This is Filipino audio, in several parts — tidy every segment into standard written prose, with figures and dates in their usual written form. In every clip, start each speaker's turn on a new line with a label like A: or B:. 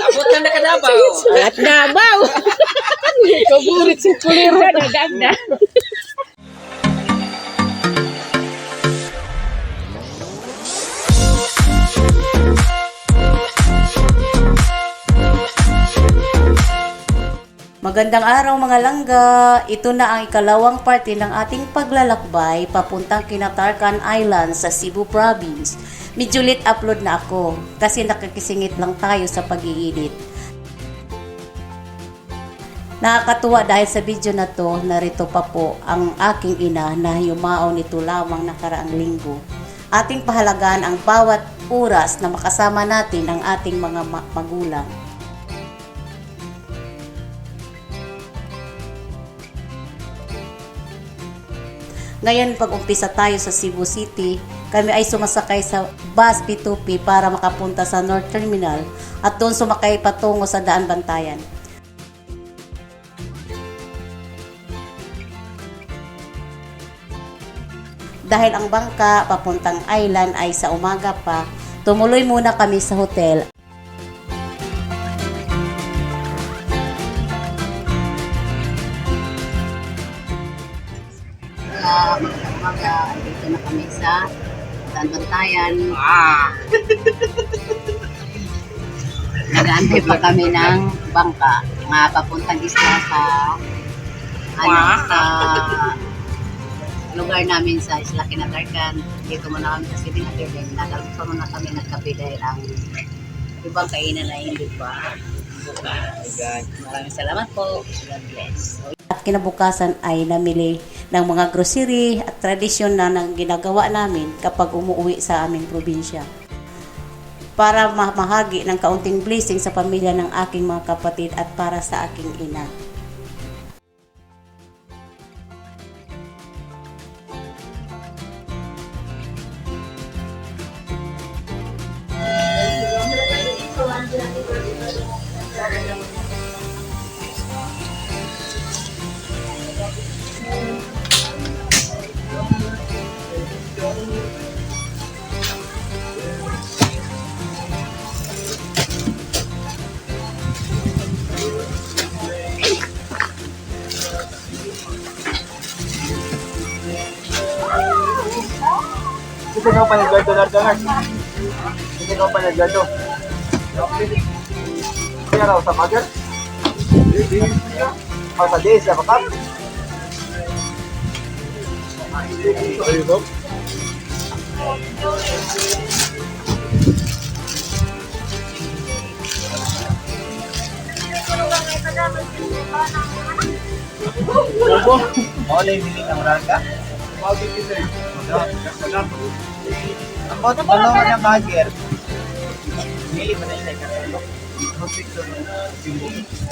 A: Abot na nakadabaw.
B: At Davao. Kaburit si kuliro na ganda.
C: Magandang araw mga langga! Ito na ang ikalawang parte ng ating paglalakbay papuntang Kinatarkan Island sa Cebu Province. Medyo late upload na ako kasi nakakisingit lang tayo sa pag-i-edit. Nakakatuwa dahil sa video na to, narito pa po ang aking ina na yumao nito lamang nakaraang linggo. Ating pahalagaan ang bawat oras na makasama natin ang ating mga magulang. Ngayon, pag-umpisa tayo sa Cebu City, kami ay sumasakay sa bus P2P para makapunta sa North Terminal at doon sumakay patungo sa Daan Bantayan. Dahil ang bangka papuntang island ay sa umaga pa, tumuloy muna kami sa hotel. Umaga, dito na kami sa Daan Bantayan. Nag-aantay pa kami ng bangka nga papuntang isla sa sa lugar namin sa Isla Kinatarkan. Dito muna kami sa City Natin. Nagalusa muna kami nagkape dahil ang ibang kainan ay hindi pa bukas. Maraming salamat po. God bless. At kinabukasan ay namili ng mga grocery at tradisyon na nang ginagawa namin kapag umuwi sa aming probinsya. Para mamahagi ng kaunting blessing sa pamilya ng aking mga kapatid at para sa aking ina.
D: Hindi ka pa nag-gado na rin. Hindi ka pa nag-gado. Kaya raw sa magal? O sa days, sa pakap? Ayun ba? Bobo? Oo, na yung biling ng marangka? Bakit ito eh? Ako, tulungan ng bagger. Nili pa na siya kakalo.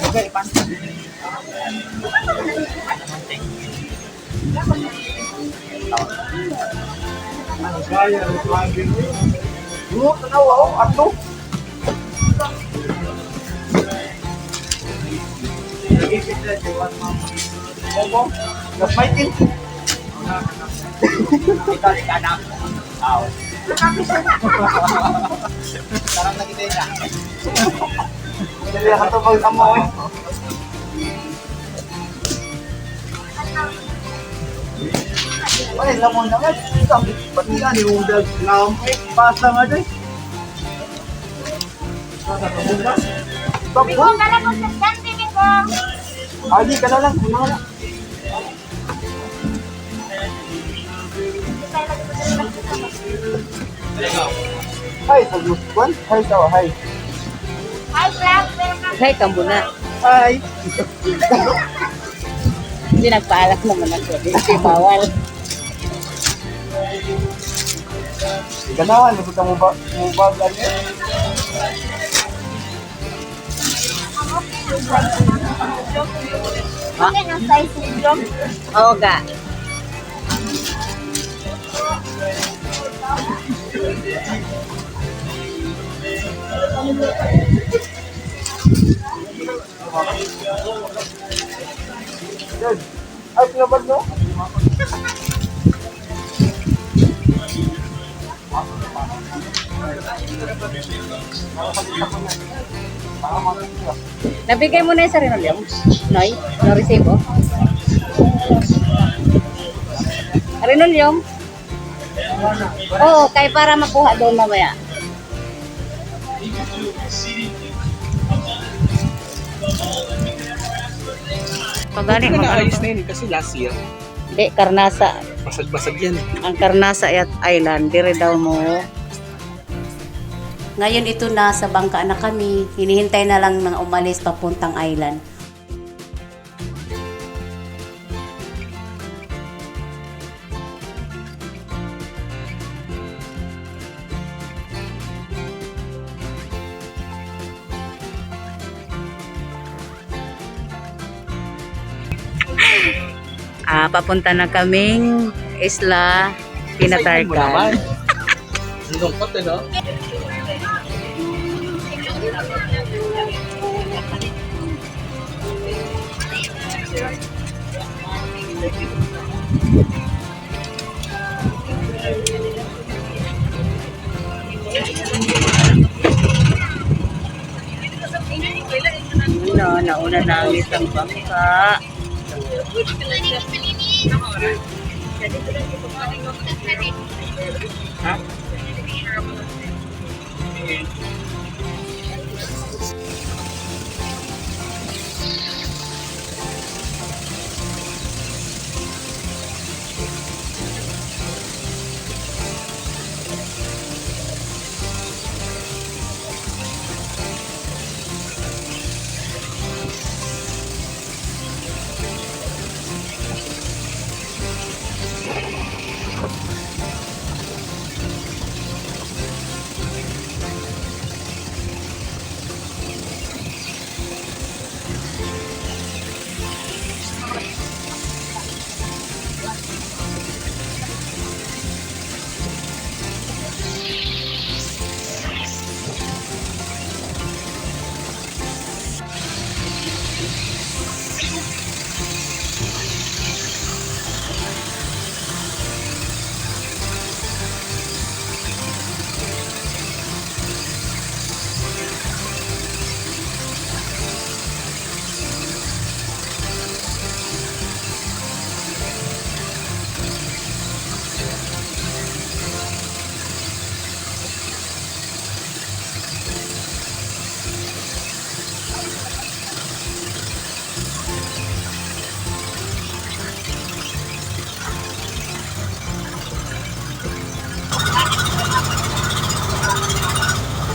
D: Okay, pasta. Kaya, bagger. Tanawa ako, ato. Bobo, gasmaitin. Ikaw, anak. Aw. Sarang lagi din na. Hindi ka ito mag-amoy. Wala, lamon naman. Pati nga, niundag. Pasta nga doon.
E: Biko na lang kung sasante, Biko.
D: Adi ka na lang. Kuna ka lang. Hi, Saguswan. Hi, Sawa. Hi.
E: Hi, Clark. Welcome.
B: Hey, kambuna.
D: Hi.
B: Hindi nagpaalam naman ako. Hindi bawal.
D: Ganahan, gusto mo ba? Mo ba vlog niya?
E: Okay na size ni Jom.
B: Oo ga.
D: Good. Ay, pinabad mo?
C: Nabigay mo na yung sarili mo? Noy? No resibo? Rinolyong? Oo, kaya para makuha doon mamaya. Pagani
D: Hindi
C: mo
D: na ayos na yun kasi last year,
C: Di, Karnasa.
D: basag-basag yan.
C: Ang Karnasa Island, dire daw mo. Ngayon ito na sa bangka na kami. Hinihintay na lang mga umalis papuntang island. Papunta na kaming Isla Pinatarcan.
D: Ang lungkot eh, no?
C: Nauna na ang isang bangka.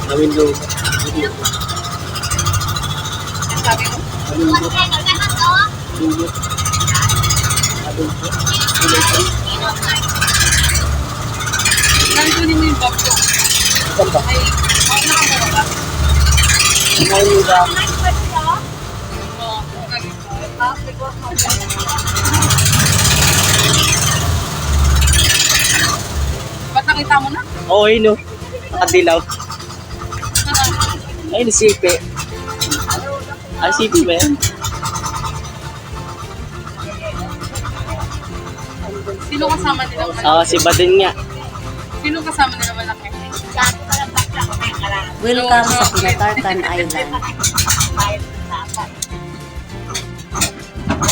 D: Na window.
B: Nandun mo yung box ko. Ay, nakamura ba? Ba't nakita mo na?
A: Oo, no. Nakadilaw. Ay, nasipi. Ay, sipi ba yan?
B: Sino kasama nila malaki?
A: Oo, si Badin nga.
B: Sino kasama nila malaki?
C: Welcome sa Pinatarcan Island.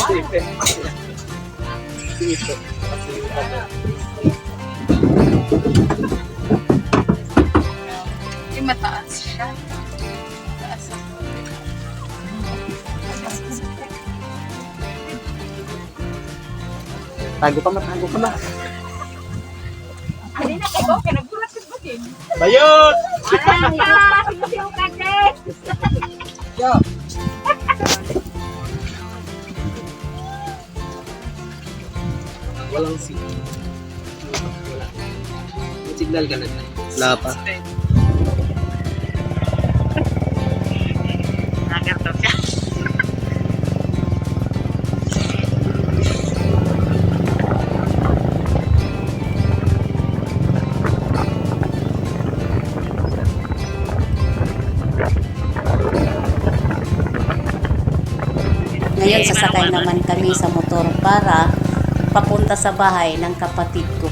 D: Sipe. Sipe.
B: Yung mataas siya. Mataas.
A: Tago pa, matago pa ba?
B: Hindi na kayo, kinagulat ka ba din?
A: Bayot!
D: Walang signal. Wala. May signal ka na.
A: Wala pa.
C: Ngayon sasakay naman kami sa motor para papunta sa bahay ng kapatid ko.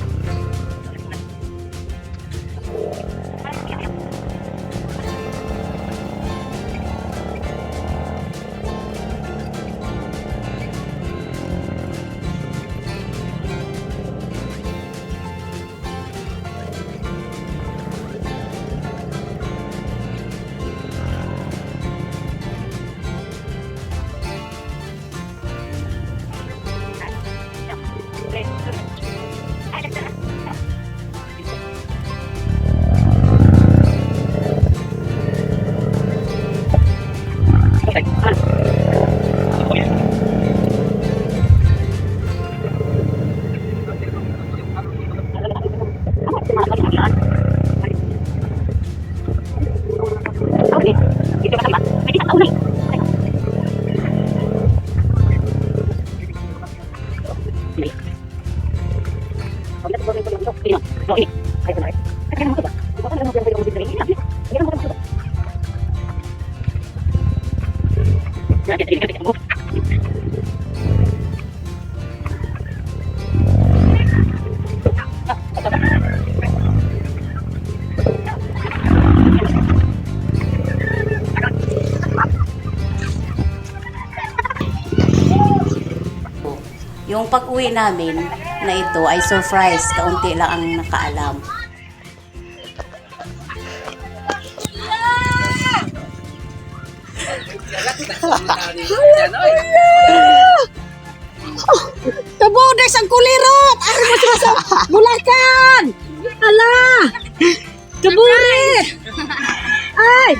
C: Yung pag-uwi namin na ito ay surprise, kaunti lang ang nakaalam.
B: Kabudes ang kulirot! Ari mo sila sa Bulacan! Hala! Kabudes! Ay!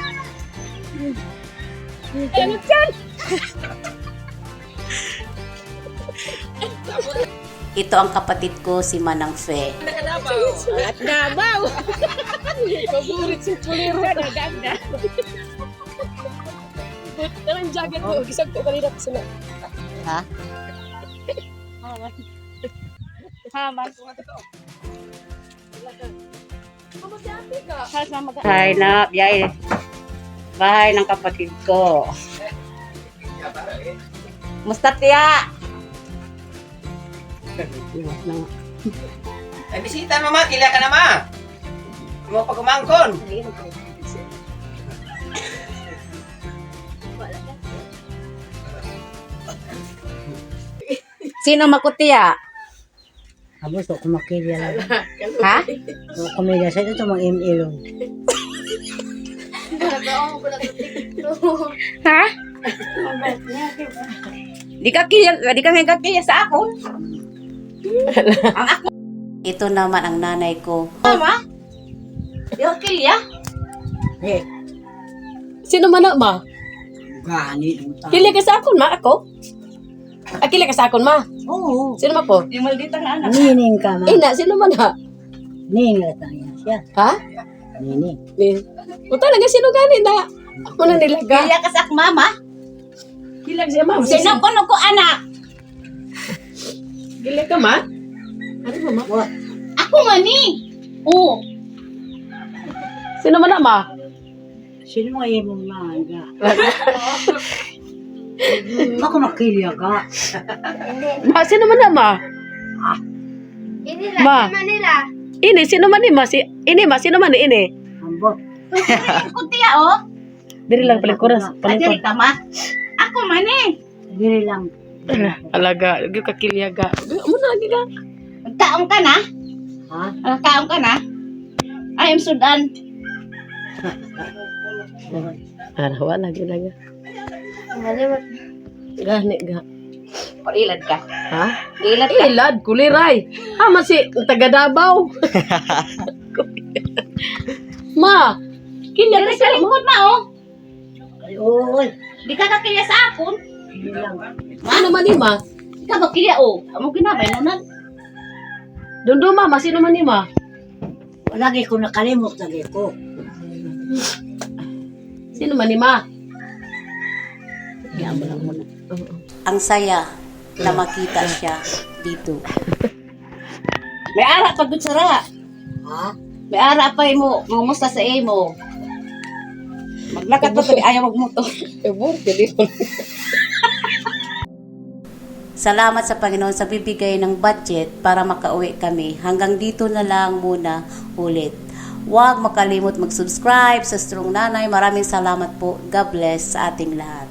C: Ito ang kapatid ko, si Manang Fe.
B: At Davao! Kabudes ang kulirot! Ganda! Ang jacket ko, gisag ko kanina pa sila.
C: Ha?
B: Haman.
C: Bahay na, biyay. Bahay ng kapatid ko. Musta tiya?
D: Ay, bisita mo, ma. Kila ka na, ma. Mo pag umangkon.
C: Sino makutiya?
F: Abos ko makilya lang.
C: Ha?
F: So kumilya sa ito mga imilon.
C: Ha? Di ka may kakilya sa akon. Ang ako. Ito naman ang nanay ko. Mama? Di ka kilya?
F: Eh,
B: Sino man na, ma?
F: gani ang tao.
B: Kili ka sa akon, ma? Ako? Kili ka sa akon, ma?
F: Oo.
B: Sino ma po?
C: Yung maldita nga anak.
F: Nining ka ma.
B: Ina, sino man ha?
F: Nining lang siya.
B: Ha?
F: Nining.
B: Kung talaga sino gani na? Ako na nilaga.
C: Kilya ka sa mama?
B: Kilag siya, ma.
C: Sino ko ko anak?
B: Kilag ka, ma? Ano mo, ma?
C: Ako man ni. Oo.
B: Sino man na, ma?
F: Sino mga imong mga? Ako makilya ka.
B: Ma, sino man na, ma?
E: Ini
B: Ma.
E: lah, Manila.
B: Ini, sino man ni, ma? Ini, ma, sino man ni, ini?
F: Ambot.
C: Kutiya oh.
B: Diri lang palikuran.
C: Ajari ka ma. Ako man eh.
F: Dili lang.
B: Alaga, lagi ka kilyaga. Muna lagi ka.
C: Kaong ka na?
F: Ha?
C: Kaong ka na? I am Sudan.
B: Arawa lagi lagi.
E: Malimot.
B: Gani ga.
C: Ilad ka.
B: Ha?
C: Ilad ka.
B: Ilad, kuliray. Masi taga Davao. Ma, kilya ka
C: Dili
B: sa
C: sa lingkod na oh.
F: Ay, oy.
C: Di ka kakilya sa akon.
F: Dili lang.
B: Ano man ni, ma?
C: Di ka bakilya oh. Amo ginabay nunan.
B: Dundo, ma, sino man ni, ma?
F: Lagi ko nakalimot lagi ko.
B: Sino man ni, ma?
C: Ang saya na makita siya dito. May ara pag gutsara.
F: Ha?
C: May ara pa mo. Mumusta sa imo. Maglakad pa tabi ayaw magmuto. Salamat sa Panginoon sa bibigay ng budget para makauwi kami. Hanggang dito na lang muna ulit. Huwag makalimot mag-subscribe sa Strong Nanay. Maraming salamat po. God bless sa ating lahat.